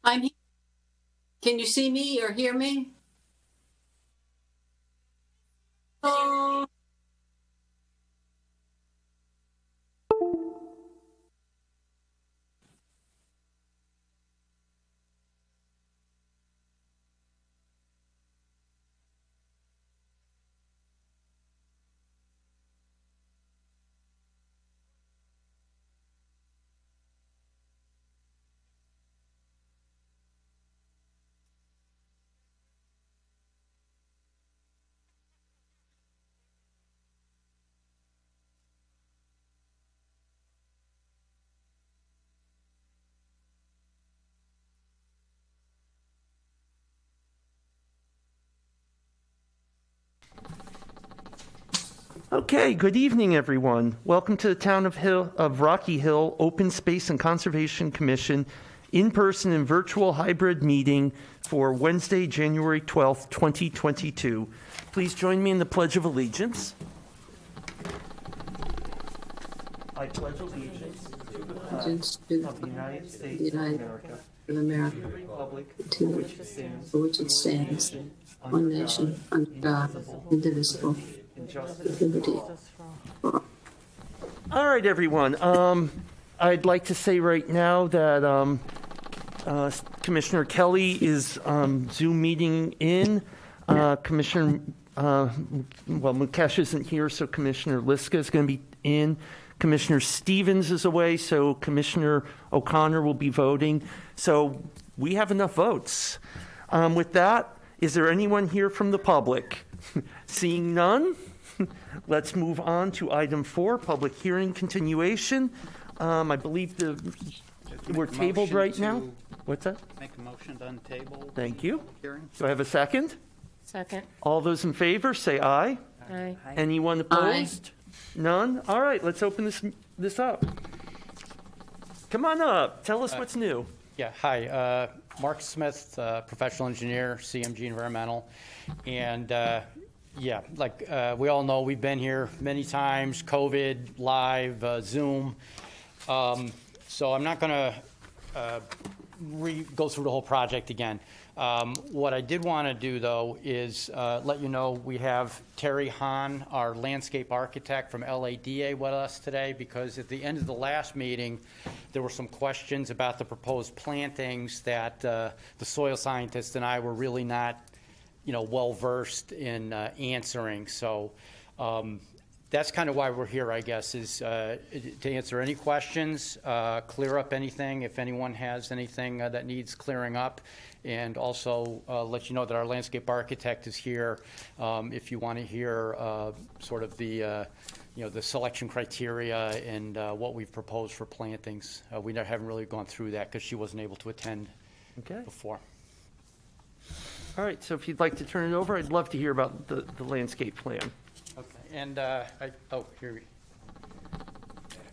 I'm here. Can you see me or hear me? Oh. Okay, good evening, everyone. Welcome to the Town of Rocky Hill Open Space and Conservation Commission in-person and virtual hybrid meeting for Wednesday, January 12th, 2022. Please join me in the Pledge of Allegiance. I pledge allegiance to the flag of the United States of America, and the republic for which it stands, one nation, under God, indivisible. All right, everyone. I'd like to say right now that Commissioner Kelly is Zoom meeting in. Commissioner, Mukesh isn't here, so Commissioner Liska is going to be in. Commissioner Stevens is away, so Commissioner O'Connor will be voting. So we have enough votes. With that, is there anyone here from the public? Seeing none, let's move on to item 4, public hearing continuation. I believe we're tabled right now. What's that? Make a motion to untable. Thank you. Hearing. Do I have a second? Second. All those in favor, say aye. Aye. Anyone opposed? None? All right, let's open this up. Come on up. Tell us what's new. Yeah, hi. Mark Smith, professional engineer, CMG Environmental. And yeah, like we all know, we've been here many times, COVID, live, Zoom. So I'm not going to go through the whole project again. What I did want to do, though, is let you know we have Terry Hahn, our landscape architect from LADA, with us today, because at the end of the last meeting, there were some questions about the proposed plantings that the soil scientist and I were really not, well-versed in answering. So that's kind of why we're here, I guess, is to answer any questions, clear up anything, if anyone has anything that needs clearing up, and also let you know that our landscape architect is here if you want to hear sort of the the selection criteria and what we've proposed for plantings. We haven't really gone through that because she wasn't able to attend before. All right, so if you'd like to turn it over, I'd love to hear about the landscape plan. Okay, and here we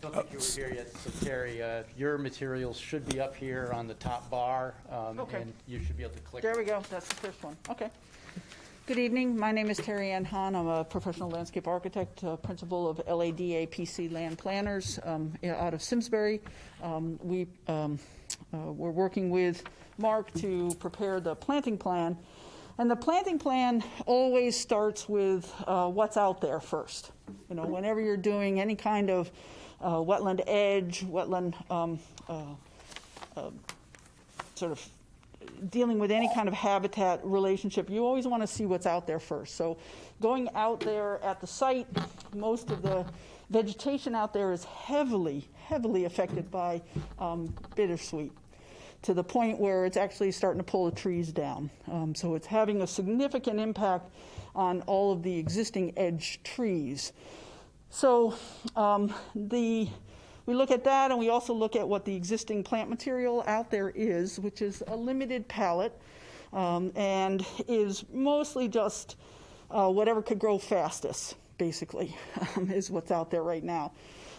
I don't think you were here yet, so Terry, your materials should be up here on the top bar, Okay. and you should be able to click. There we go. That's the first one. Okay. Good evening. My name is Terry Ann Hahn. I'm a professional landscape architect, principal of LADA PC Land Planners out of Simsbury. We're working with Mark to prepare the planting plan And the planting plan always starts with what's out there first. You know, whenever you're doing any kind of wetland edge, wetland sort of dealing with any kind of habitat relationship, you always want to see what's out there first. So going out there at the site, most of the vegetation out there is heavily affected by bittersweet, to the point where it's actually starting to pull the trees down. So it's having a significant impact on all of the existing edge trees. So we look at that, and we also look at what the existing plant material out there is, which is a limited palette, and is mostly just whatever could grow fastest, basically, is what's out there right now.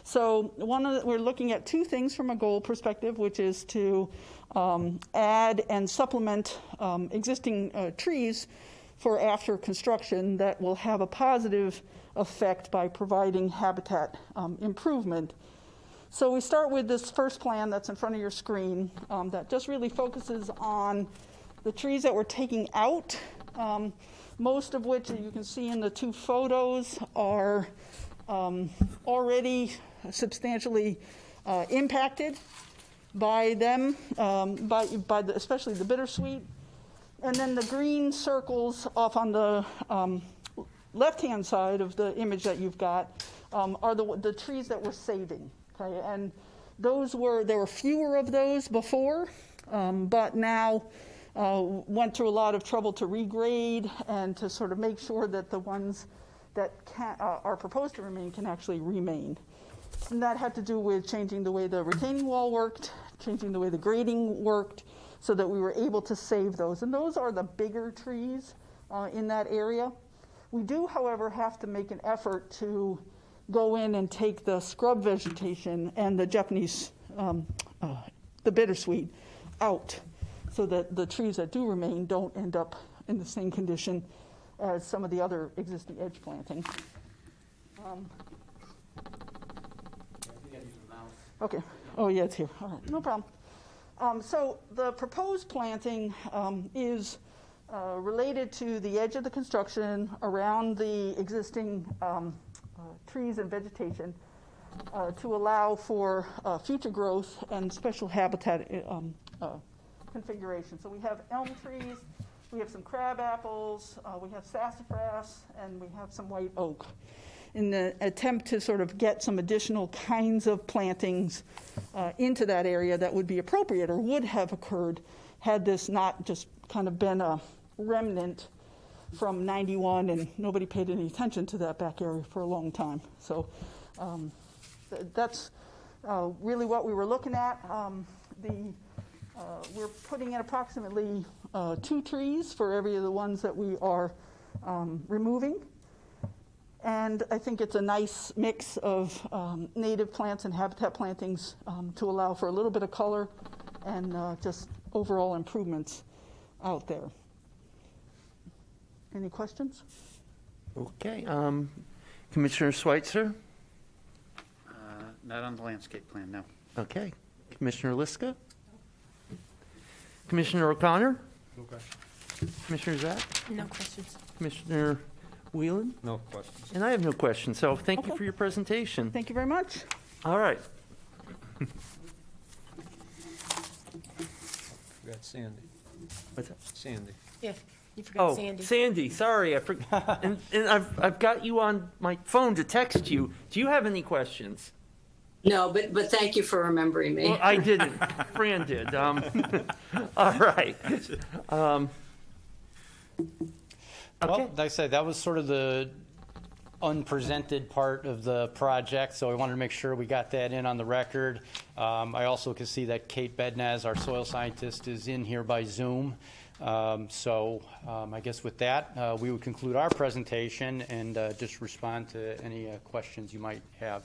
So we're looking at two things from a goal perspective, which is to add and supplement existing trees for after construction that will have a positive effect by providing habitat improvement. So we start with this first plan that's in front of your screen that just really focuses on the trees that we're taking out, most of which, you can see in the two photos, are already substantially impacted by them, especially the bittersweet. And then the green circles off on the left-hand side of the image that you've got are the trees that we're saving. Okay, and there were fewer of those before, but now went through a lot of trouble to regrade and to sort of make sure that the ones that are proposed to remain can actually remain. And that had to do with changing the way the retaining wall worked, changing the way the grading worked, so that we were able to save those. And those are the bigger trees in that area. We do, however, have to make an effort to go in and take the scrub vegetation and the Japanese, the bittersweet, out, so that the trees that do remain don't end up in the same condition as some of the other existing edge planting. Okay. Oh, yeah, it's here. All right, no problem. So the proposed planting is related to the edge of the construction around the existing trees and vegetation to allow for future growth and special habitat configuration. So we have elm trees, we have some crab apples, we have sassafras, and we have some white oak, in the attempt to sort of get some additional kinds of plantings into that area that would be appropriate or would have occurred had this not just kind of been a remnant from 91 and nobody paid any attention to that back area for a long time. So that's really what we were looking at. We're putting in approximately 2 trees for every of the ones that we are removing. And I think it's a nice mix of native plants and habitat plantings to allow for a little bit of color and just overall improvements out there. Any questions? Okay. Commissioner Schweitzer? Not on the landscape plan, no. Okay. Commissioner Liska? Commissioner O'Connor? No question. Commissioner Zack? No questions. Commissioner Whelan? No questions. And I have no questions, so thank you Okay. for your presentation. Thank you very much. All right. We got Sandy. What's that? Sandy. Yeah, you forgot Oh, Sandy. Sandy, sorry, I forgot. and I've got you on my phone to text you. Do you have any questions? No, but thank you for remembering me. Well, I didn't. Fran did. All right. Well, Okay. like I said, that was sort of the unpresented part of the project, so I wanted to make sure we got that in on the record. I also can see that Kate Bednaz, our soil scientist, is in here by Zoom. So I guess with that, we would conclude our presentation and just respond to any questions you might have.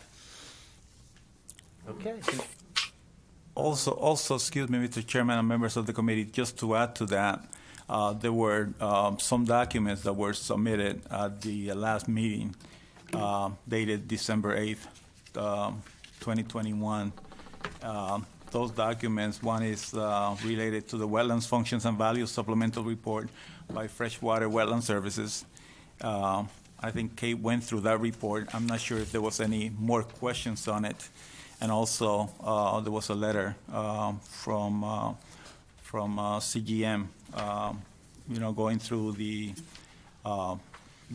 Okay. Also, excuse me, Mr. Chairman and members of the committee, just to add to that, there were some documents that were submitted at the last meeting, dated December 8th, 2021. Those documents, one is related to the Wetlands Functions and Values Supplemental Report, by Freshwater Wetland Services. I think Kate went through that report. I'm not sure if there was any more questions on it. And also, there was a letter from CGM, going through the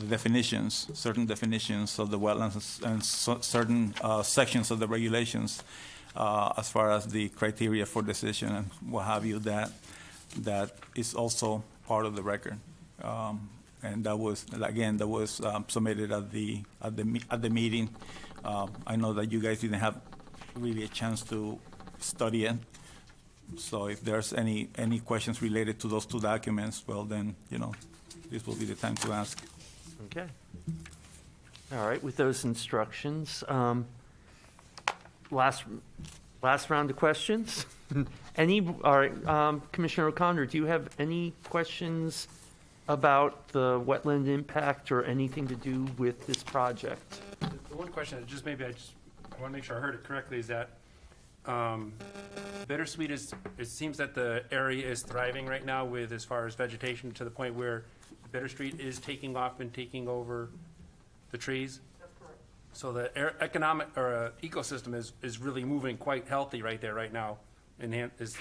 definitions, certain definitions of the wetlands and certain sections of the regulations as far as the criteria for decision and what have you, that is also part of the record. And that was, again, submitted at the meeting. I know that you guys didn't have really a chance to study it. So if there's any questions related to those two documents, well, then, this will be the time to ask. Okay. All right, with those instructions, last round of questions? All right, Commissioner O'Connor, do you have any questions about the wetland impact or anything to do with this project? The one question, I want to make sure I heard it correctly, is that Bittersweet it seems that the area is thriving right now with as far as vegetation to the point where Bittersweet is taking off and taking over the trees. That's correct. So the economic or ecosystem is really moving quite healthy right there right now. And is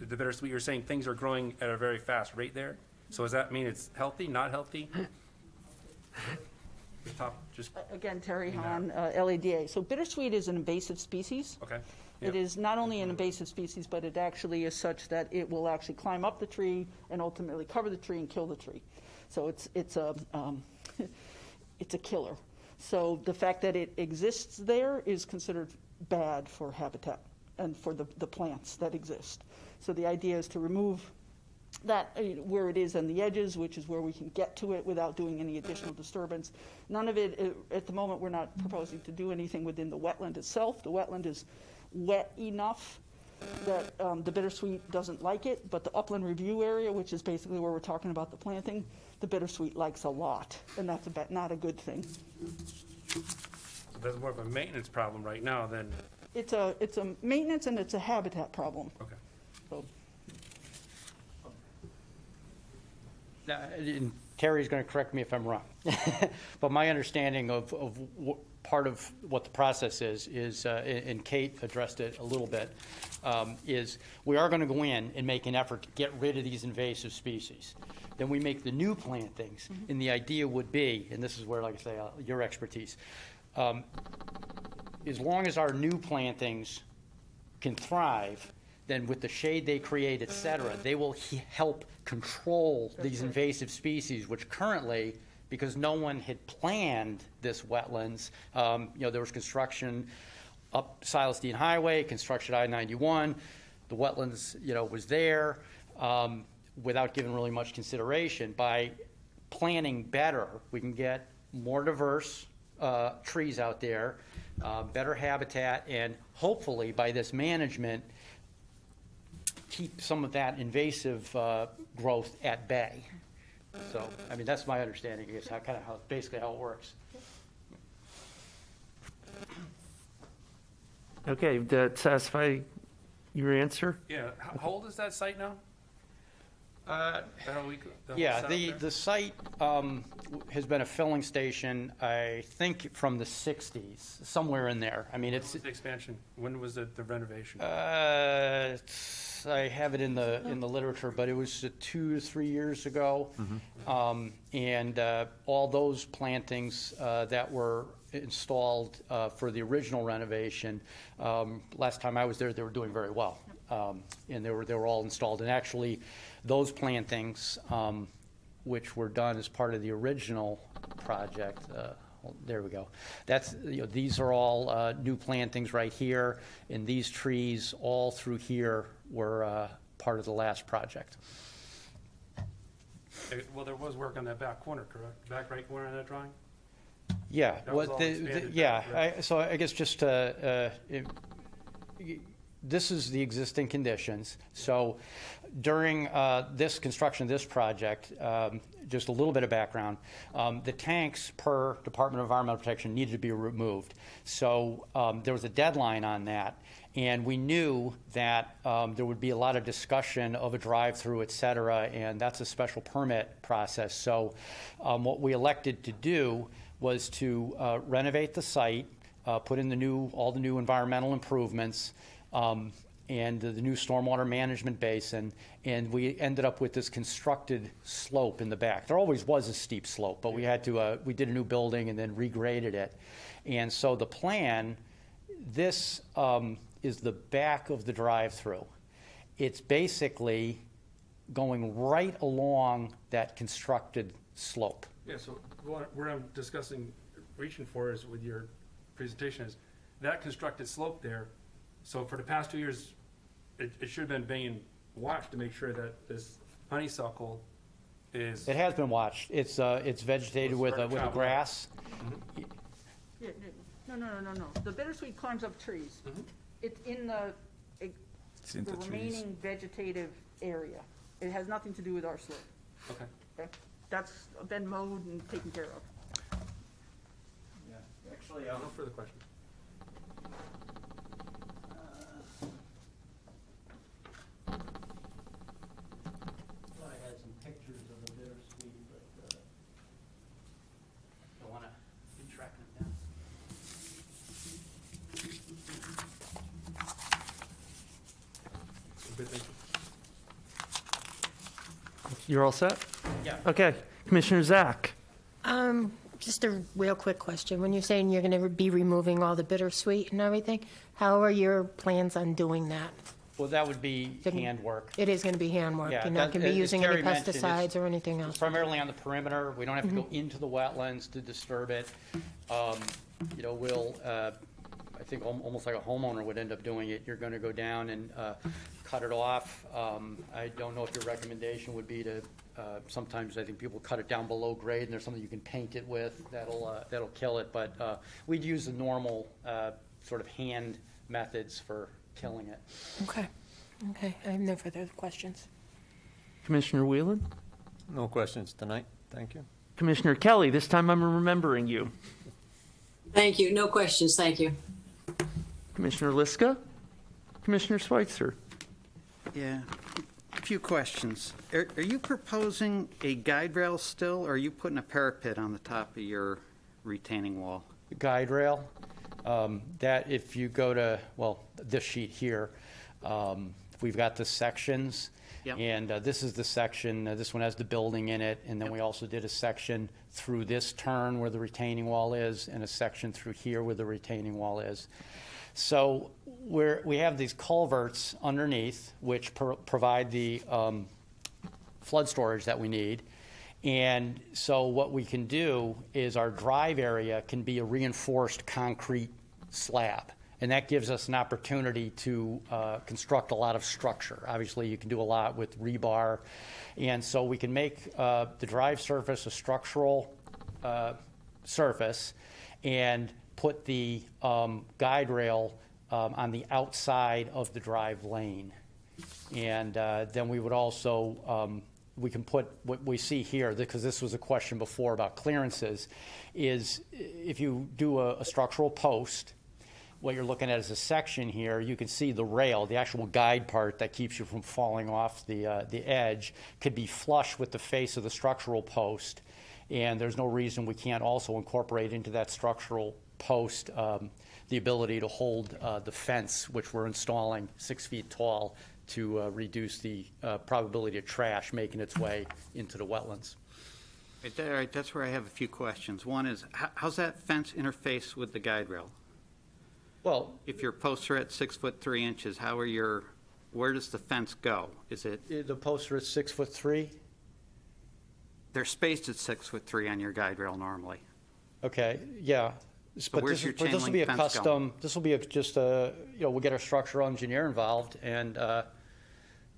the Bittersweet, you're saying things are growing at a very fast rate there? So does that mean it's healthy, not healthy? The top, just, Again, Terry Hahn, LADA. So bittersweet is an invasive species. okay. It Yep. is not only an invasive species, but it actually is such that it will actually climb up the tree and ultimately cover the tree and kill the tree. So it's a it's a killer. So the fact that it exists there is considered bad for habitat and for the plants that exist. So the idea is to remove that where it is on the edges, which is where we can get to it without doing any additional disturbance. None of it, at the moment, we're not proposing to do anything within the wetland itself. The wetland is wet enough that the bittersweet doesn't like it, but the upland review area, which is basically where we're talking about the planting, the bittersweet likes a lot, and that's not a good thing. So that's more of a maintenance problem right now than, It's a maintenance and it's a habitat problem. okay. So, Now, and Terry's going to correct me if I'm wrong, but my understanding of part of what the process is, and Kate addressed it a little bit, is we are going to go in and make an effort to get rid of these invasive species. Then we make the new plantings, and the idea would be, and this is where, like I say, your expertise, as long as our new plantings can thrive, then with the shade they create, et cetera, they will help control these invasive species, which currently, because no one had planned this wetlands, there was construction up Silas Dean Highway, construction I-91, the wetlands, was there, without giving really much consideration. By planning better, we can get more diverse trees out there, better habitat, and hopefully by this management, keep some of that invasive growth at bay. So, I mean, that's my understanding, I guess, basically how it works. Okay, did that satisfy your answer? Yeah, how old is that site now? Yeah, the site has been a filling station, I think, from the 60s, somewhere in there. I mean, When was the expansion? When was the renovation? I have it in the literature, but it was 2 to 3 years ago. And all those plantings that were installed for the original renovation, last time I was there, they were doing very well. And they were all installed. And actually, those plantings, which were done as part of the original project, there we go. These are all new plantings right here, and these trees all through here were part of the last project. Well, there was work on that back corner, correct? Back right corner of that drawing? Yeah, That was all expanded back, so I guess just this is the existing conditions. So during this construction of this project, just a little bit of background, the tanks per Department of Environmental Protection needed to be removed. So there was a deadline on that. And we knew that there would be a lot of discussion of a drive-through, et cetera, and that's a special permit process. So what we elected to do was to renovate the site, put in all the new environmental improvements, and the new stormwater management basin, and we ended up with this constructed slope in the back. There always was a steep slope, but we had to, we did a new building and then regraded it. And so the plan, this is the back of the drive-through. It's basically going right along that constructed slope. Yeah, so where I'm discussing, reaching for is with your presentation is that constructed slope there. So for the past 2 years, it should have been being watched to make sure that this honeysuckle is. It has been watched. It's vegetated with a grass. Yeah, no. The bittersweet climbs up trees. It's in the in the the trees. remaining vegetative area. It has nothing to do with our slope. Okay. Okay? That's been mowed and taken care of. Actually, No further questions. I had some pictures of the bittersweet, but don't want to be tracking them down. Good, thank you. You're all set? Yeah. Okay. Commissioner Zach? Just a real quick question. When you're saying you're going to be removing all the bittersweet and everything, how are your plans on doing that? Well, that would be handwork. It is going to be handwork. Yeah, You're not going to be as using Terry any mentioned, pesticides or anything It's else? primarily on the perimeter. We don't have to go into the wetlands to disturb it. You know, we'll, I think almost like a homeowner would end up doing it. You're going to go down and cut it off. I don't know if your recommendation would be to, sometimes I think people cut it down below grade and there's something you can paint it with that'll kill it. But we'd use the normal sort of hand methods for killing it. Okay. I have no further questions. Commissioner Whelan? No questions tonight. Thank you. Commissioner Kelly, this time I'm remembering you. Thank you. No questions. Thank you. Commissioner Liska? Commissioner Schweitzer? Yeah, a few questions. Are you proposing a guide rail still, or are you putting a parapet on the top of your retaining wall? Guide rail, that if you go to, well, this sheet here, we've got the sections. Yep. And this is the section, this one has the building in it, and then we also did a section through this turn where the retaining wall is, and a section through here where the retaining wall is. So we have these culverts underneath, which provide the flood storage that we need. And so what we can do is our drive area can be a reinforced concrete slab. And that gives us an opportunity to construct a lot of structure. Obviously, you can do a lot with rebar. And so we can make the drive surface a structural surface and put the guide rail on the outside of the drive lane. And then we would also, we can put what we see here, because this was a question before about clearances, is if you do a structural post, what you're looking at is a section here. You can see the rail, the actual guide part that keeps you from falling off the edge, could be flush with the face of the structural post. And there's no reason we can't also incorporate into that structural post the ability to hold the fence, which we're installing 6 feet tall, to reduce the probability of trash making its way into the wetlands. All right, that's where I have a few questions. One is, how's that fence interface with the guide rail? Well, If your posts are at 6'3" where does the fence go? Is it, the posts are at 6'3". they're spaced at 6'3" on your guide rail normally. Okay, yeah. But where's this your is- chain this will link be a fence custom, going? this will be just a, we'll get our structural engineer involved, and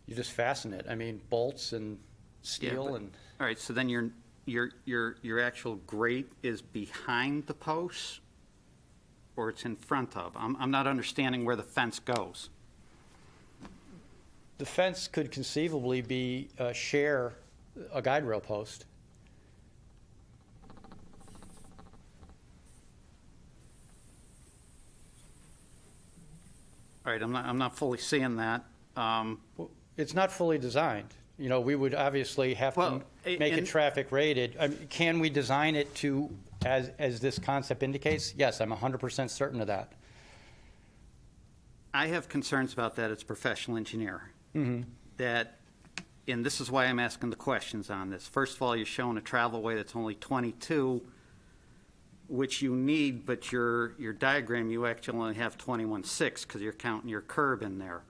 you just fasten it. I mean, bolts and steel but- and, All right, so then your actual grate is behind the posts, or it's in front of? I'm not understanding where the fence goes. The fence could conceivably be, share a guide rail post. All right, I'm not fully seeing that. Well, it's not fully designed. You know, we would obviously have to Well, make it and- traffic rated. I mean, can we design it to, as this concept indicates? Yes, I'm 100% certain of that. I have concerns about that as a professional engineer. That, and this is why I'm asking the questions on this. First of all, you're showing a travelway that's only 22, which you need, but your diagram, you actually only have 21.6 because you're counting your curb in there.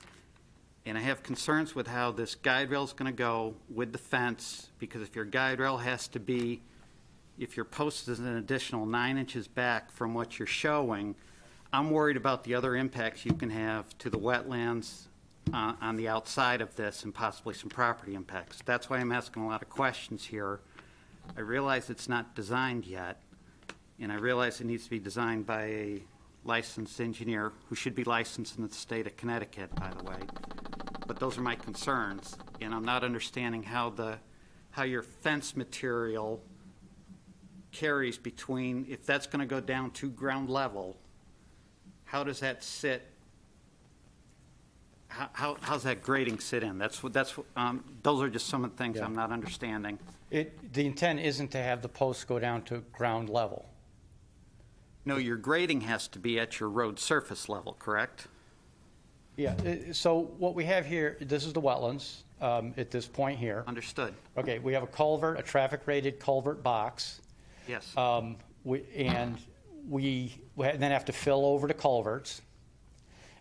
And I have concerns with how this guide rail is going to go with the fence, because if your guide rail has to be, if your post is an additional 9 inches back from what you're showing, I'm worried about the other impacts you can have to the wetlands on the outside of this and possibly some property impacts. That's why I'm asking a lot of questions here. I realize it's not designed yet, and I realize it needs to be designed by a licensed engineer who should be licensed in the state of Connecticut, by the way. But those are my concerns, and I'm not understanding how your fence material carries between, if that's going to go down to ground level, how does that sit? How's that grading sit in? Those are just some of the things I'm not understanding. The intent isn't to have the posts go down to ground level. No, your grading has to be at your road surface level, correct? Yeah, so what we have here, this is the wetlands at this point here. Understood. Okay, we have a culvert, a traffic-rated culvert box. Yes. We then have to fill over the culverts.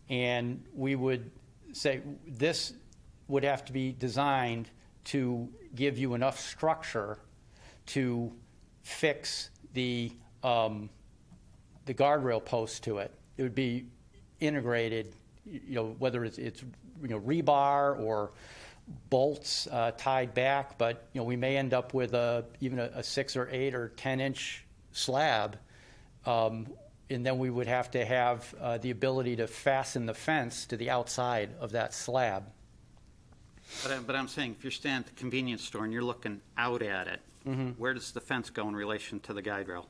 And we would say this would have to be designed to give you enough structure to fix the guardrail post to it. It would be integrated, you know, whether it's rebar or bolts tied back, but we may end up with even a 6 or 8 or 10-inch slab, and then we would have to have the ability to fasten the fence to the outside of that slab. But I'm saying, if you're standing at the convenience store and you're looking out at it, where does the fence go in relation to the guide rail?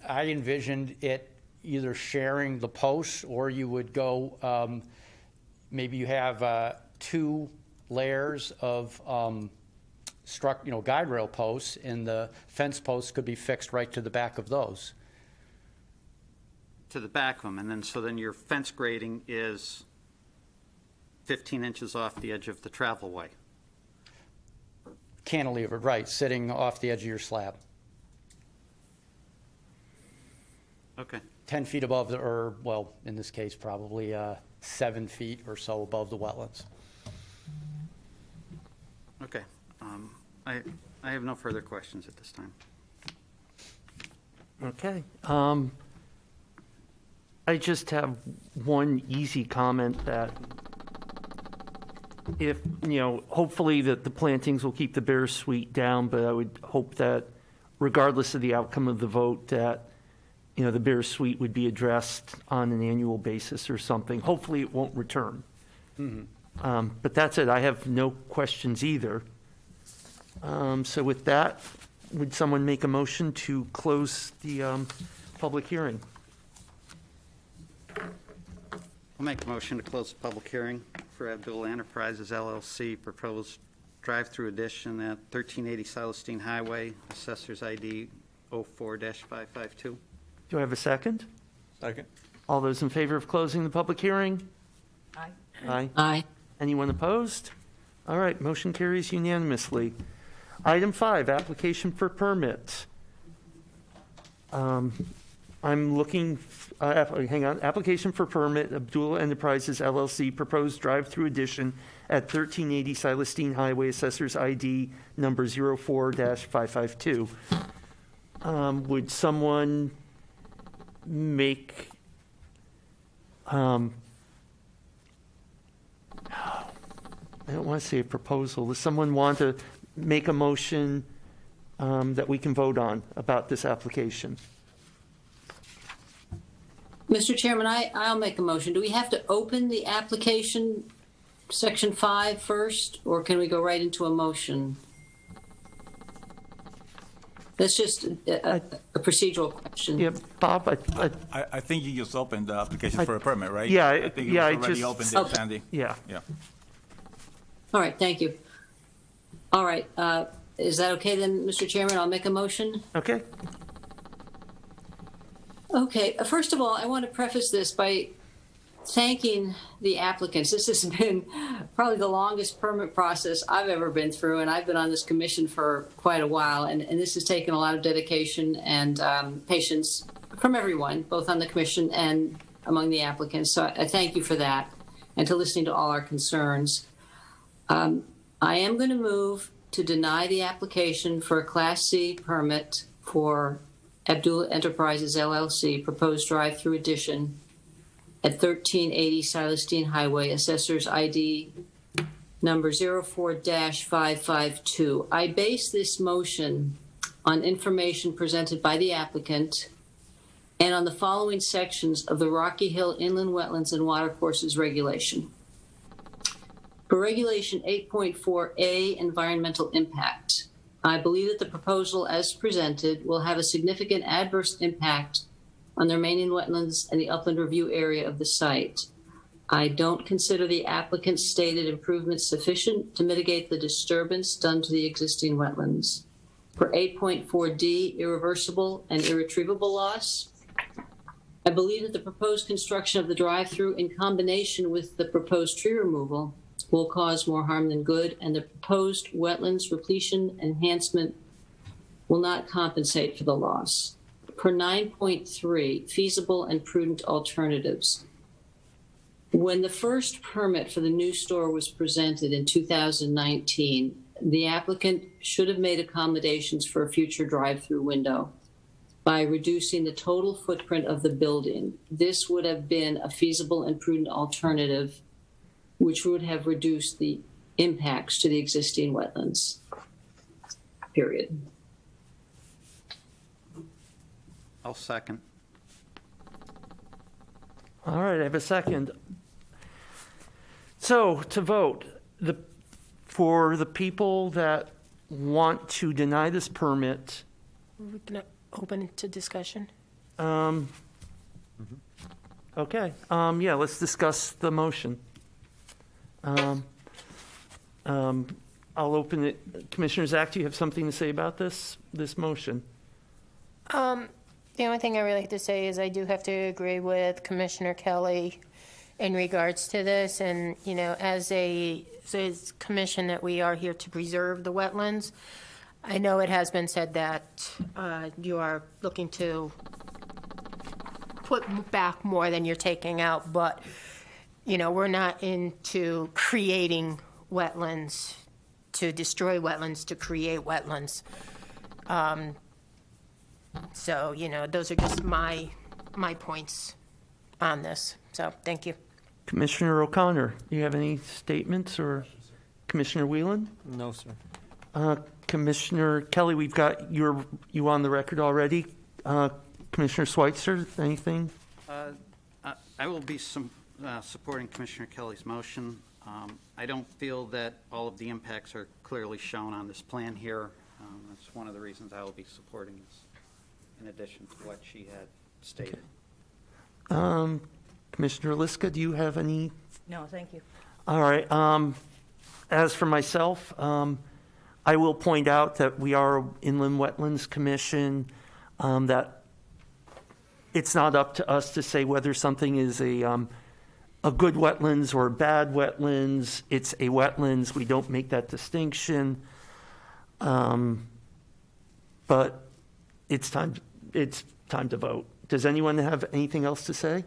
I envisioned it either sharing the posts, or you would go, maybe you have 2 layers of guide rail posts, and the fence posts could be fixed right to the back of those. To the back of them, and then your fence grading is 15 inches off the edge of the travelway. Cantilever, right, sitting off the edge of your slab. Okay. 10 feet above in this case, probably 7 feet or so above the wetlands. Okay. I have no further questions at this time. Okay. I just have one easy comment that if, hopefully that the plantings will keep the bittersweet down, but I would hope that regardless of the outcome of the vote, that, the bittersweet would be addressed on an annual basis or something. Hopefully it won't return. But that's it. I have no questions either. So with that, would someone make a motion to close the public hearing? I'll make a motion to close the public hearing for Abdul Enterprises LLC, proposed drive-through addition at 1380 Celestine Highway, Assessor's ID 04-552. Do I have a second? Second. All those in favor of closing the public hearing? Aye. Aye. Aye. Anyone opposed? All right, motion carries unanimously. Item 5, application for permit. I'm looking, hang on, application for permit, Abdul Enterprises LLC, proposed drive-through addition at 1380 Celestine Highway, Assessor's ID number 04-552. Would someone make, I don't want to say a proposal. Does someone want to make a motion that we can vote on about this application? Mr. Chairman, I'll make a motion. Do we have to open the application, section 5 first, or can we go right into a motion? That's just a procedural question. Yeah, Bob, I think you just opened the application for a permit, right? yeah, I think yeah, I you already just- opened it, Okay. Sandy. yeah. Yeah. All right, thank you. All right, is that okay then, Mr. Chairman? I'll make a motion. Okay. Okay, first of all, I want to preface this by thanking the applicants. This has been probably the longest permit process I've ever been through, and I've been on this commission for quite a while, and this has taken a lot of dedication and patience from everyone, both on the commission and among the applicants. So I thank you for that, and to listening to all our concerns. I am going to move to deny the application for a Class C permit for Abdullah Enterprises LLC, proposed drive-through addition at 1380 Silestine Highway, Assessor's ID number 04-552. I base this motion on information presented by the applicant and on the following sections of the Rocky Hill Inland Wetlands and Watercourses Regulation. For Regulation 8.4A, Environmental Impact, I believe that the proposal as presented will have a significant adverse impact on the remaining wetlands and the upland review area of the site. I don't consider the applicant's stated improvements sufficient to mitigate the disturbance done to the existing wetlands. For 8.4D, irreversible and irretrievable loss, I believe that the proposed construction of the drive-through in combination with the proposed tree removal will cause more harm than good, and the proposed wetlands repletion enhancement will not compensate for the loss. Per 9.3, feasible and prudent alternatives. When the first permit for the new store was presented in 2019, the applicant should have made accommodations for a future drive-through window by reducing the total footprint of the building. This would have been a feasible and prudent alternative, which would have reduced the impacts to the existing wetlands, period. I'll second. All right, I have a second. So to vote, for the people that want to deny this permit, We're going to open it to discussion. okay, yeah, let's discuss the motion. I'll open it. Commissioner Zach, do you have something to say about this motion? The only thing I really have to say is I do have to agree with Commissioner Kelly in regards to this. And, you know, as a commission that we are here to preserve the wetlands, I know it has been said that you are looking to put back more than you're taking out, but, you know, we're not into creating wetlands to destroy wetlands, to create wetlands. So, you know, those are just my points on this. So, thank you. Commissioner O'Connor, do you have any statements, or Commissioner Whelan? No, sir. Commissioner Kelly, we've got you on the record already. Commissioner Schweitzer, anything? I will be supporting Commissioner Kelly's motion. I don't feel that all of the impacts are clearly shown on this plan here. That's one of the reasons I will be supporting this, in addition to what she had stated. Commissioner Liska, do you have any? No, thank you. All right. As for myself, I will point out that we are an Inland Wetlands Commission, that it's not up to us to say whether something is a good wetlands or a bad wetlands. It's a wetlands. We don't make that distinction. But it's time to vote. Does anyone have anything else to say?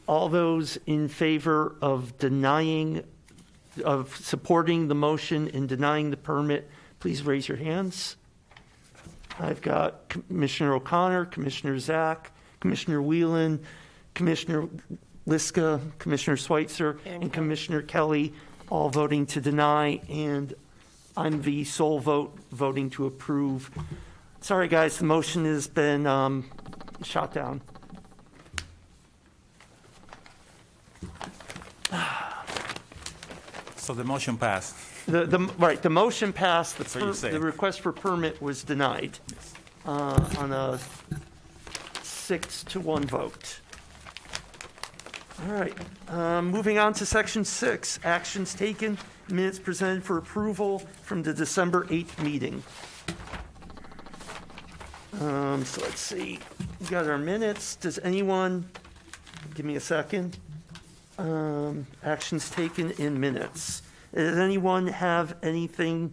All those in favor of supporting the motion and denying the permit, please raise your hands. I've got Commissioner O'Connor, Commissioner Zach, Commissioner Whelan, Commissioner Liska, Commissioner Schweitzer, and Commissioner Kelly all voting to deny, and I'm the sole voting to approve. Sorry, guys, the motion has been shot down. So the motion passed. Right, the motion passed, That's what you say. the request for permit was denied on a 6-1 vote. All right, moving on to section 6, actions taken, minutes presented for approval from the December 8th meeting. So let's see, we got our minutes. Does anyone, give me a second. Actions taken in minutes. Does anyone have anything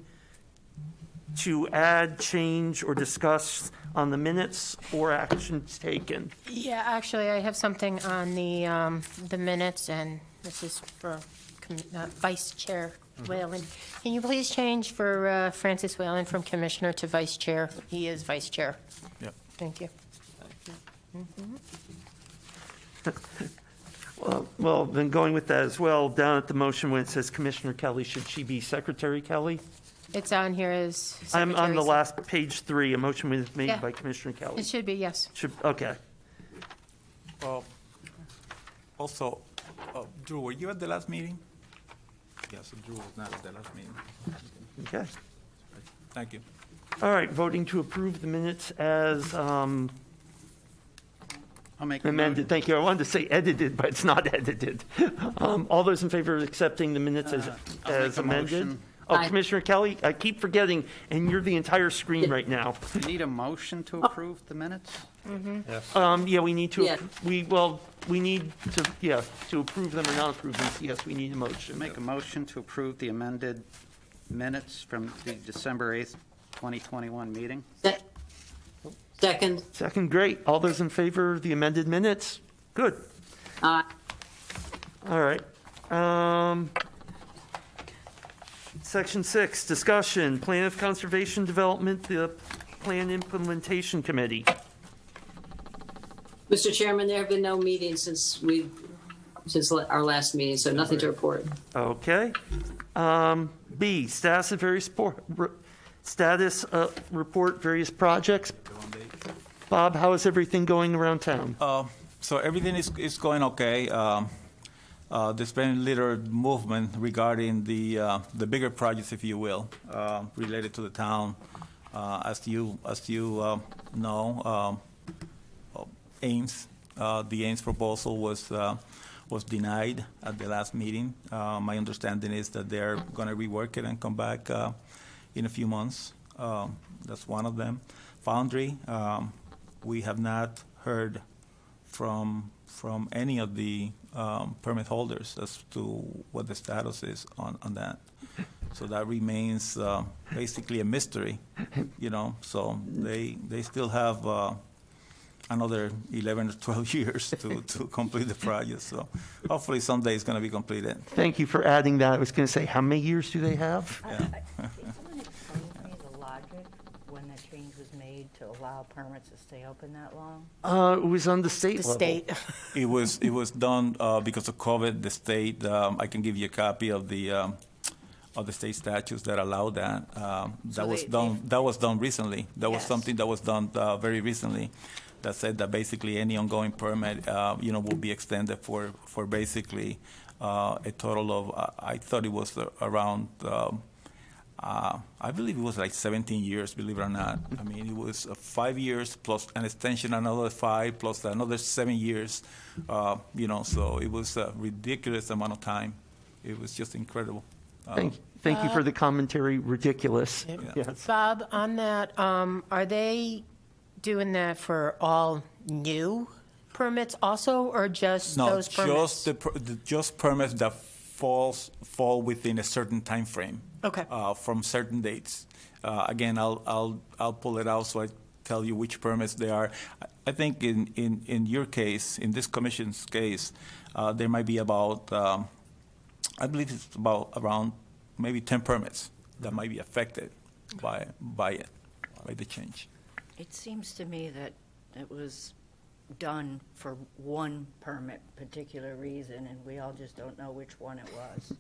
to add, change, or discuss on the minutes or actions taken? Yeah, actually, I have something on the minutes, and this is for Vice Chair Whalen. Can you please change for Francis Whalen from Commissioner to Vice Chair? He is Vice Chair. Yep. Thank you. Well, then going with that as well, down at the motion when it says Commissioner Kelly, should she be Secretary Kelly? It's on here as I'm on the Secretary. last page 3, a motion was made Yeah. by Commissioner Kelly. It should be, yes. Okay. Also, Drew, were you at the last meeting? Yes, so Drew was not at the last meeting. Okay. Thank you. All right, voting to approve the minutes as I'll make a amended. Thank you. I wanted to say edited, but it's not edited. All those in favor of accepting the minutes I'll as make a amended? motion. Oh, Aye. Commissioner Kelly, I keep forgetting, and you're the entire screen right now. You need a motion to approve the minutes? Yeah, we need to, Yeah. we need to, yeah, to approve them or not approve them. Yes, we need a motion. Make a motion to approve the amended minutes from the December 8th, 2021 meeting? Second. Second, great. All those in favor of the amended minutes? Good. Aye. All right. Section 6, discussion, plan of conservation development, the plan implementation committee. Mr. Chairman, there have been no meetings since our last meeting, so nothing to report. Okay. B, status of various report various projects. Bob, how is everything going around town? So everything is going okay. There's been little movement regarding the bigger projects, if you will, related to the town. As you know, Ames, the Ames proposal was denied at the last meeting. My understanding is that they're going to rework it and come back in a few months. That's one of them. Foundry, we have not heard from any of the permit holders as to what the status is on that. So that remains basically a mystery, So they still have another 11 or 12 years to complete the project. So hopefully someday it's going to be completed. Thank you for adding that. I was going to say, how many years do they have? Yeah. Can someone explain to me the logic when that change was made to allow permits to stay open that long? It was on the state The level. state. It was done because of COVID. The state, I can give you a copy of the state statutes that allow that. So That was done recently. That was Yes. something that was done very recently. That said that basically any ongoing permit, will be extended for basically a total of. I thought it was around. I believe it was like 17 years, believe it or not. I mean, it was 5 years plus an extension, another 5 plus another 7 years. So it was a ridiculous amount of time. It was just incredible. Thank you for the commentary. Ridiculous. Yes. Bob, on that, are they doing that for all new permits also, or just No, those permits? just permits that fall within a certain time frame. Okay. From certain dates. Again, I'll pull it out so I tell you which permits they are. I think in your case, in this commission's case, there might be about, I believe it's about around maybe 10 permits that might be affected by the change. It seems to me that it was done for one permit, particular reason, and we all just don't know which one it was.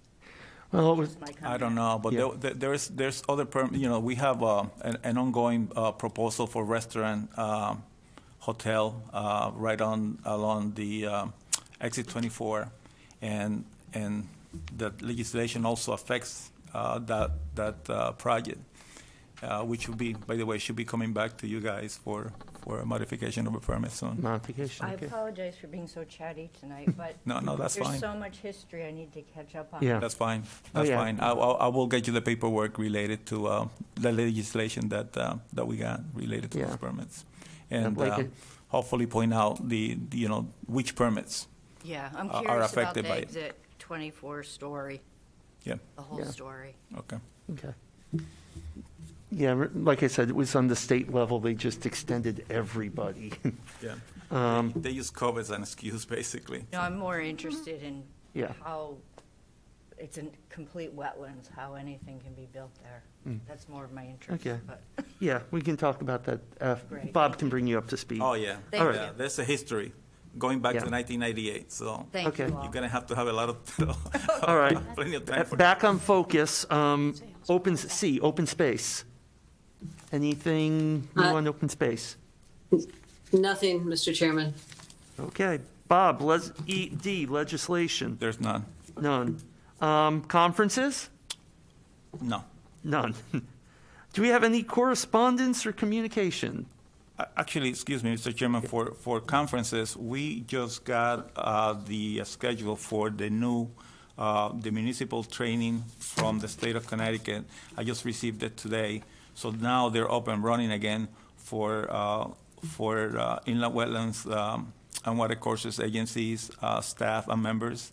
Well, it was, My comment. I don't know, but Yeah. there's other we have an ongoing proposal for restaurant hotel right along the exit 24, and the legislation also affects that project, which will be, by the way, should be coming back to you guys for a modification of a permit soon. Modification, I okay. apologize for being so chatty tonight, but No, that's there's fine. so much history I need to catch up on. Yeah. That's fine. Oh, That's yeah. fine. I will get you the paperwork related to the legislation that we got related to Yeah. those permits, and like it. hopefully point out which permits. Yeah, I'm Are curious about affected the by it. exit 24 story, Yeah. the whole Yeah. story. Okay. Okay. Yeah, like I said, it was on the state level, they just extended everybody. Yeah. They use COVID as an excuse, basically. No, I'm more interested in Yeah. how it's in complete wetlands, how anything can be built there. That's more of my interest. Okay. But Yeah, we can talk about that. Great. Bob can bring you up to speed. Oh yeah. Thank All you. Yeah. There's a history going back Yeah. to 1998. So Thank Okay. you all. you're gonna have to have a lot of All right. plenty of time for Back on focus, open space. Anything new on open space? Nothing, Mr. Chairman. Okay. Bob, D, legislation. There's none. None. Conferences? No. None. Do we have any correspondence or communication? Actually, excuse me, Mr. Chairman, for conferences, we just got the schedule for the new the municipal training from the state of Connecticut. I just received it today, so now they're up and running again for inland wetlands and water courses agencies, staff, and members.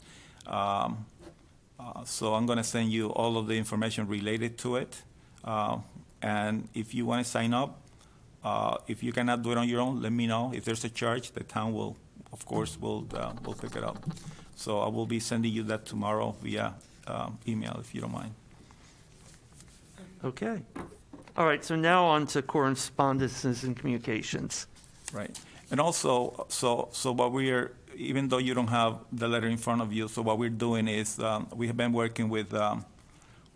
So I'm going to send you all of the information related to it, and if you want to sign up. If you cannot do it on your own, let me know. If there's a charge, the town will, of course, will pick it up. So I will be sending you that tomorrow via email, if you don't mind. Okay. All right, so now on to correspondences and communications. Right. And also, so what we're, even though you don't have the letter in front of you, so what we're doing is we have been working with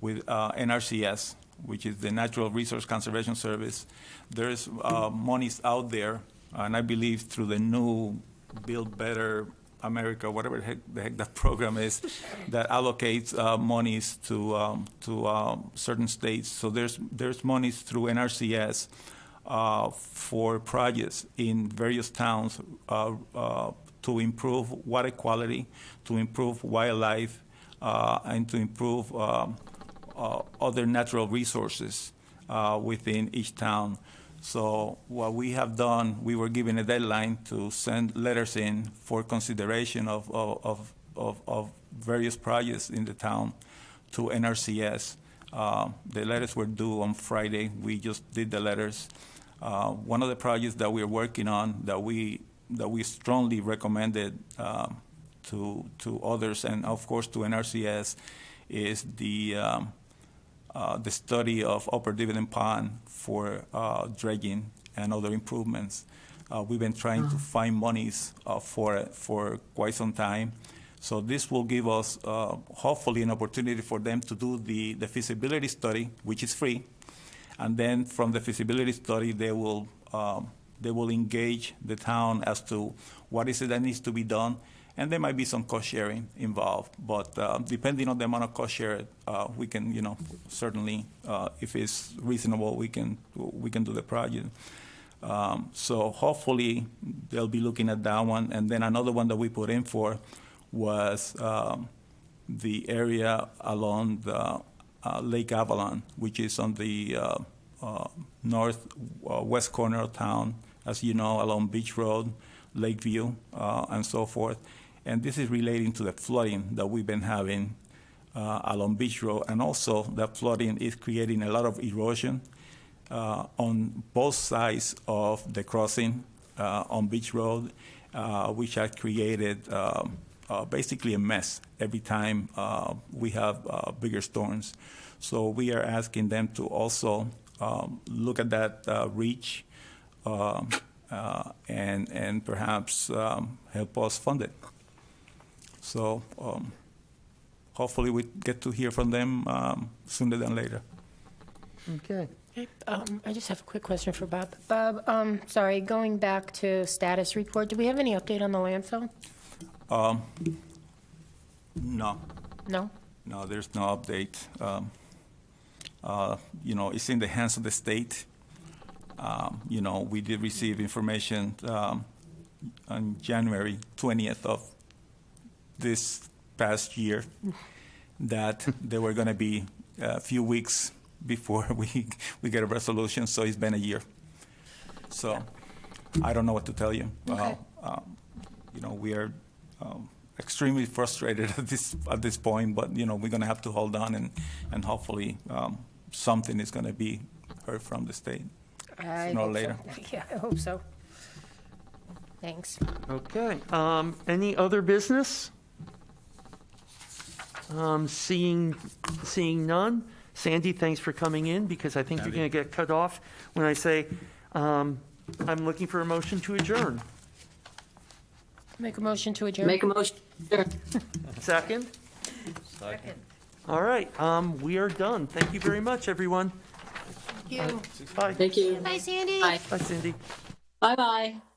NRCS, which is the Natural Resource Conservation Service. There's monies out there, and I believe through the new Build Better America, whatever the heck that program is, that allocates monies to certain states. So there's monies through NRCS for projects in various towns to improve water quality, to improve wildlife, and to improve other natural resources within each town. So what we have done, we were given a deadline to send letters in for consideration of various projects in the town to NRCS. The letters were due on Friday. We just did the letters. One of the projects that we're working on that we strongly recommended to others and of course to NRCS is the study of Upper Dividend Pond for dredging and other improvements. We've been trying to find monies for it for quite some time. So this will give us hopefully an opportunity for them to do the feasibility study, which is free. And then from the feasibility study, they will engage the town as to what is it that needs to be done. And there might be some cost sharing involved, but depending on the amount of cost share, we can, certainly, if it's reasonable, we can do the project. So hopefully they'll be looking at that one, and then another one that we put in for was the area along the Lake Avalon, which is on the northwest corner of town, as you know, along Beach Road, Lakeview, and so forth. And this is relating to the flooding that we've been having along Beach Road. And also that flooding is creating a lot of erosion on both sides of the crossing on Beach Road, which has created basically a mess every time we have bigger storms. So we are asking them to also look at that reach and perhaps help us fund it. So hopefully we get to hear from them sooner than later. Okay. I just have a quick question for Bob. Bob, sorry, going back to status report, do we have any update on the landfill? No, No? no, there's no update. You know, it's in the hands of the state. You know, we did receive information on January 20th of this past year that there were going to be a few weeks before we get a resolution, so it's been a year. So I don't know what to tell you. Okay. You know, we are extremely frustrated at this point, but you know, we're going to have to hold on and hopefully something is going to be heard from the state I sooner or hope so. later. Yeah, I hope so. Thanks. Okay. Any other business? Seeing none. Sandy, thanks for coming in, because I think you're going to get cut off when I say I'm looking for a motion to adjourn. Make a motion to adjourn. Make a motion. Sure. Second? All right. We are done. Thank you very much, everyone. Thank you. Bye. Thank you. Bye, Sandy. Bye. Bye, Cindy. Bye-bye.